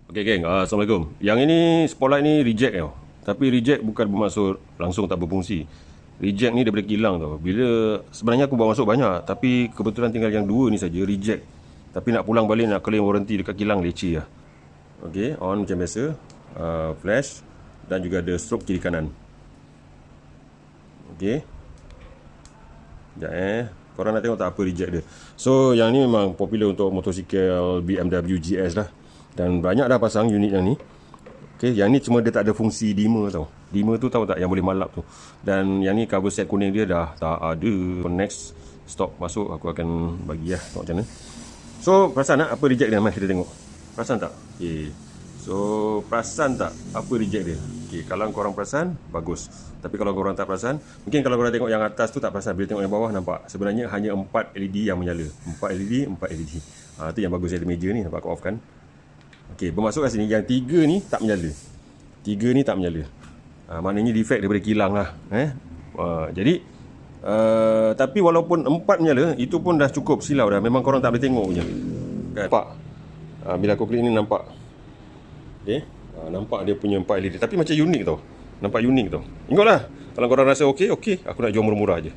Okay geng, Assalamualaikum. Yang ini spotlight ni reject tau. Tapi reject bukan bermaksud langsung tak berfungsi. Reject ni daripada kilang tau. Bila sebenarnya aku bawa masuk banyak, tapi kebetulan tinggal yang dua ni saja reject. Tapi nak pulang balik nak claim warranty dekat kilang leceh lah. Okay, on macam biasa. Flash dan juga ada stroke kiri kanan. Okay. Sekejap korang nak tengok tak apa reject dia. So yang ni memang popular untuk motosikal BMW GS lah. Dan banyak dah pasang unit yang ni. Okay, yang ni cuma dia tak ada fungsi dimmer tau. Dimmer tu tahu tak yang boleh malap tu. Dan yang ni cover set kuning dia dah tak ada. Next stock masuk aku akan bagi lah tengok macam mana. So perasan tak apa reject dia? Mari kita tengok. Perasan tak? Okay. So perasan tak apa reject dia? Okay, kalau korang perasan bagus. Tapi kalau korang tak perasan, mungkin kalau korang tengok yang atas tu tak perasan. Bila tengok yang bawah nampak sebenarnya hanya 4 LED yang menyala. 4 LED, 4 LED. Tu yang bagus dari meja ni. Nampak aku off kan. Okey, bermaksud kat sini yang 3 ni tak menyala. 3 ni tak menyala. Maknanya defect daripada kilang lah. Jadi tapi walaupun 4 menyala, itu pun dah cukup silau dah. Memang korang tak boleh tengok je. Kan? Nampak? Bila aku klik ni nampak. Okey. Nampak dia punya 4 LED. Tapi macam unik tau. Nampak unik tau. Tengoklah. Kalau korang rasa okey, aku nak jual murah-murah je.